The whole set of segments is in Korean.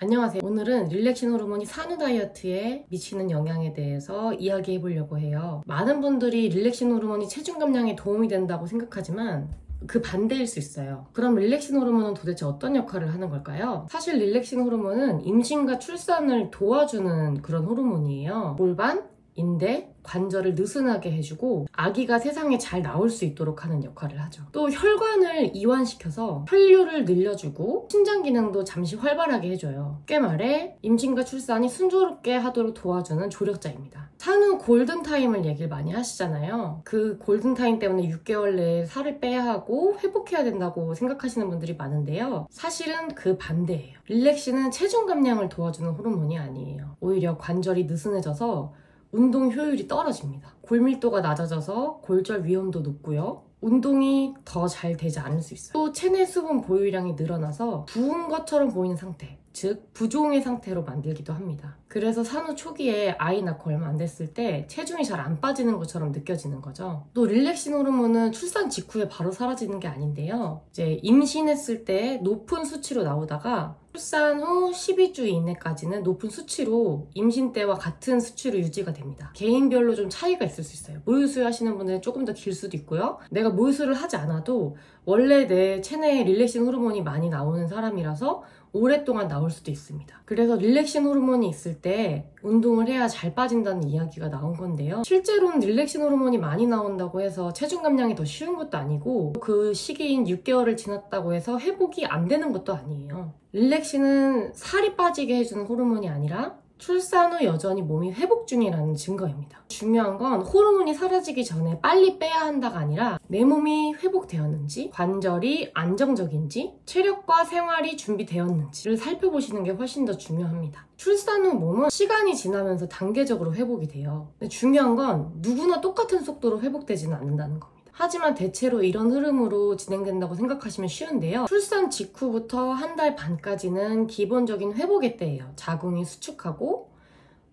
안녕하세요. 오늘은 릴렉신 호르몬이 산후 다이어트에 미치는 영향에 대해서 이야기해 보려고 해요. 많은 분들이 릴렉신 호르몬이 체중 감량에 도움이 된다고 생각하지만 그 반대일 수 있어요. 그럼 릴렉신 호르몬은 도대체 어떤 역할을 하는 걸까요? 사실 릴렉신 호르몬은 임신과 출산을 도와주는 그런 호르몬이에요. 골반, 인대, 관절을 느슨하게 해주고 아기가 세상에 잘 나올 수 있도록 하는 역할을 하죠. 또 혈관을 이완시켜서 혈류를 늘려주고 신장 기능도 잠시 활발하게 해줘요. 쉽게 말해 임신과 출산이 순조롭게 하도록 도와주는 조력자입니다. 산후 골든타임을 얘기를 많이 하시잖아요. 그 골든타임 때문에 6개월 내에 살을 빼야 하고 회복해야 된다고 생각하시는 분들이 많은데요. 사실은 그 반대예요. 릴렉신은 체중 감량을 도와주는 호르몬이 아니에요. 오히려 관절이 느슨해져서 운동 효율이 떨어집니다. 골밀도가 낮아져서 골절 위험도 높고요. 운동이 더 잘 되지 않을 수 있어요. 또 체내 수분 보유량이 늘어나서 부은 것처럼 보이는 상태, 즉 부종의 상태로 만들기도 합니다. 그래서 산후 초기에 아이 낳고 얼마 안 됐을 때 체중이 잘 안 빠지는 것처럼 느껴지는 거죠. 또 릴렉신 호르몬은 출산 직후에 바로 사라지는 게 아닌데요. 이제 임신했을 때 높은 수치로 나오다가 출산 후 12주 이내까지는 높은 수치로 임신 때와 같은 수치로 유지가 됩니다. 개인별로 좀 차이가 있을 수 있어요. 모유수유 하시는 분들은 조금 더 길 수도 있고요. 내가 모유수유를 하지 않아도 원래 내 체내에 릴렉신 호르몬이 많이 나오는 사람이라서 오랫동안 나올 수도 있습니다. 그래서 릴렉신 호르몬이 있을 때 운동을 해야 잘 빠진다는 이야기가 나온 건데요. 실제로는 릴렉신 호르몬이 많이 나온다고 해서 체중 감량이 더 쉬운 것도 아니고 그 시기인 6개월을 지났다고 해서 회복이 안 되는 것도 아니에요. 릴렉신은 살이 빠지게 해주는 호르몬이 아니라 출산 후 여전히 몸이 회복 중이라는 증거입니다. 중요한 건 호르몬이 사라지기 전에 빨리 빼야 한다가 아니라 내 몸이 회복되었는지, 관절이 안정적인지, 체력과 생활이 준비되었는지를 살펴보시는 게 훨씬 더 중요합니다. 출산 후 몸은 시간이 지나면서 단계적으로 회복이 돼요. 근데 중요한 건 누구나 똑같은 속도로 회복되지는 않는다는 겁니다. 하지만 대체로 이런 흐름으로 진행된다고 생각하시면 쉬운데요. 출산 직후부터 한 달 반까지는 기본적인 회복의 때예요. 자궁이 수축하고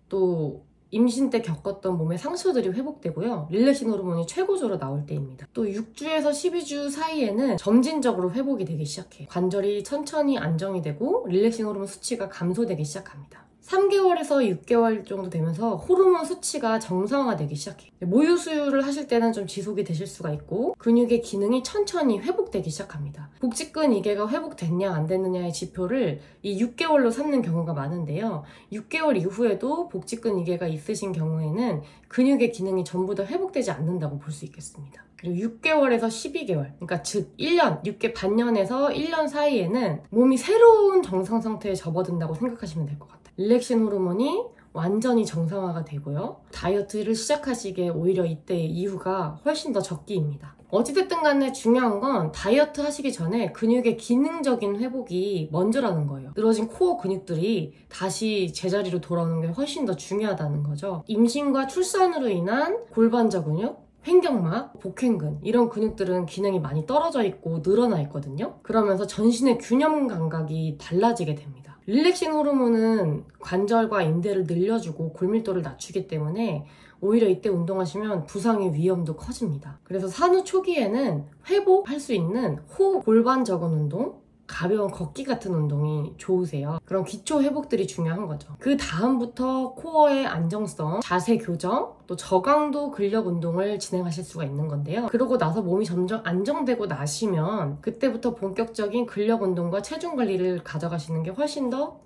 또 임신 때 겪었던 몸의 상처들이 회복되고요. 릴렉신 호르몬이 최고조로 나올 때입니다. 또 6주에서 12주 사이에는 점진적으로 회복이 되기 시작해요. 관절이 천천히 안정이 되고 릴렉신 호르몬 수치가 감소되기 시작합니다. 3개월에서 6개월 정도 되면서 호르몬 수치가 정상화되기 시작해요. 모유수유를 하실 때는 좀 지속이 되실 수가 있고 근육의 기능이 천천히 회복되기 시작합니다. 복직근 이개가 회복됐냐 안 됐느냐의 지표를 이 6개월로 삼는 경우가 많은데요. 6개월 이후에도 복직근 이개가 있으신 경우에는 근육의 기능이 전부 다 회복되지 않는다고 볼 수 있겠습니다. 그리고 6개월에서 12개월, 그러니까 즉 1년, 반년에서 1년 사이에는 몸이 새로운 정상 상태에 접어든다고 생각하시면 될 것 같아요. 릴렉신 호르몬이 완전히 정상화가 되고요. 다이어트를 시작하시기에 오히려 이때 이유가 훨씬 더 적기입니다. 어찌됐든 간에 중요한 건 다이어트 하시기 전에 근육의 기능적인 회복이 먼저라는 거예요. 늘어진 코어 근육들이 다시 제자리로 돌아오는 게 훨씬 더 중요하다는 거죠. 임신과 출산으로 인한 골반자 근육, 횡격막, 복행근 이런 근육들은 기능이 많이 떨어져 있고 늘어나 있거든요. 그러면서 전신의 균형 감각이 달라지게 됩니다. 릴렉신 호르몬은 관절과 인대를 늘려주고 골밀도를 낮추기 때문에 오히려 이때 운동하시면 부상의 위험도 커집니다. 그래서 산후 초기에는 회복할 수 있는 호흡, 골반 적은 운동, 가벼운 걷기 같은 운동이 좋으세요. 그런 기초 회복들이 중요한 거죠. 그 다음부터 코어의 안정성, 자세 교정, 또 저강도 근력 운동을 진행하실 수가 있는 건데요. 그러고 나서 몸이 점점 안정되고 나시면 그때부터 본격적인 근력 운동과 체중 관리를 가져가시는 게 훨씬 더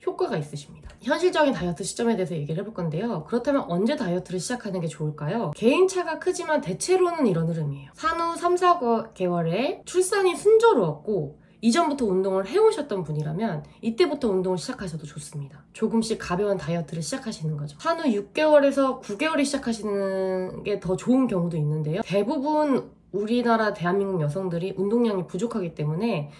효과가 있으십니다. 현실적인 다이어트 시점에 대해서 얘기를 해볼 건데요. 그렇다면 언제 다이어트를 시작하는 게 좋을까요? 개인차가 크지만 대체로는 이런 흐름이에요. 산후 3, 4개월에 출산이 순조로웠고 이전부터 운동을 해오셨던 분이라면 이때부터 운동을 시작하셔도 좋습니다. 조금씩 가벼운 다이어트를 시작하시는 거죠. 산후 6개월에서 9개월에 시작하시는 게 더 좋은 경우도 있는데요. 대부분 우리나라 대한민국 여성들이 운동량이 부족하기 때문에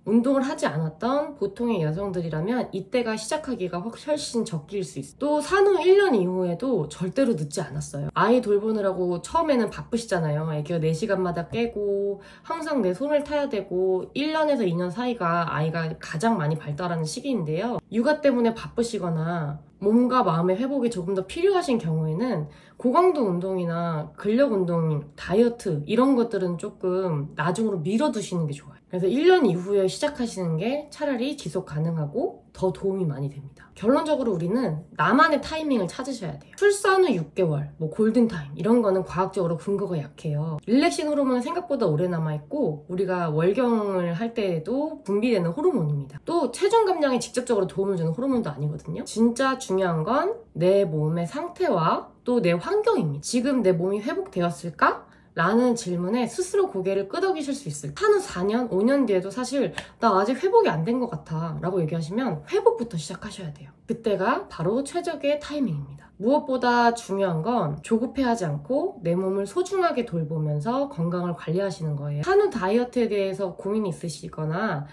운동을 하지 않았던 보통의 여성들이라면 이때가 시작하기가 훨씬 적기일 수 있어요. 또 산후 1년 이후에도 절대로 늦지 않았어요. 아이 돌보느라고 처음에는 바쁘시잖아요. 애기가 4시간마다 깨고 항상 내 손을 타야 되고 1년에서 2년 사이가 아이가 가장 많이 발달하는 시기인데요. 육아 때문에 바쁘시거나 몸과 마음의 회복이 조금 더 필요하신 경우에는 고강도 운동이나 근력 운동, 다이어트 이런 것들은 조금 나중으로 미뤄두시는 게 좋아요. 그래서 1년 이후에 시작하시는 게 차라리 지속 가능하고 더 도움이 많이 됩니다. 결론적으로 우리는 나만의 타이밍을 찾으셔야 돼요. 출산 후 6개월, 뭐 골든타임 이런 거는 과학적으로 근거가 약해요. 릴렉신 호르몬은 생각보다 오래 남아있고 우리가 월경을 할 때에도 분비되는 호르몬입니다. 또 체중 감량에 직접적으로 도움을 주는 호르몬도 아니거든요. 진짜 중요한 건 내 몸의 상태와 또 내 환경입니다. 지금 내 몸이 회복되었을까? 라는 질문에 스스로 고개를 끄덕이실 수 있을 한 후 4년, 5년 뒤에도 사실 나 아직 회복이 안 된 것 같아 라고 얘기하시면 회복부터 시작하셔야 돼요. 그때가 바로 최적의 타이밍입니다. 무엇보다 중요한 건 조급해하지 않고 내 몸을 소중하게 돌보면서 건강을 관리하시는 거예요. 한우 다이어트에 대해서 고민이 있으시거나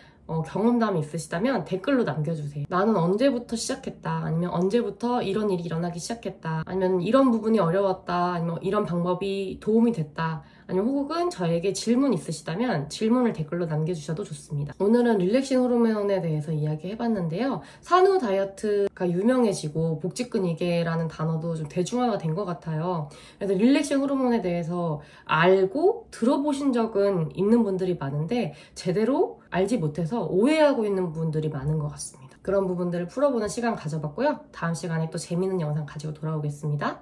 경험담이 있으시다면 댓글로 남겨주세요. 나는 언제부터 시작했다, 아니면 언제부터 이런 일이 일어나기 시작했다, 아니면 이런 부분이 어려웠다, 아니면 이런 방법이 도움이 됐다, 아니면 혹은 저에게 질문 있으시다면 질문을 댓글로 남겨주셔도 좋습니다. 오늘은 릴렉신 호르몬에 대해서 이야기해봤는데요. 산후 다이어트가 유명해지고 복직근이계라는 단어도 좀 대중화가 된 것 같아요. 그래서 릴렉신 호르몬에 대해서 알고 들어보신 적은 있는 분들이 많은데 제대로 알지 못해서 오해하고 있는 분들이 많은 것 같습니다. 그런 부분들을 풀어보는 시간 가져봤고요. 다음 시간에 또 재밌는 영상 가지고 돌아오겠습니다.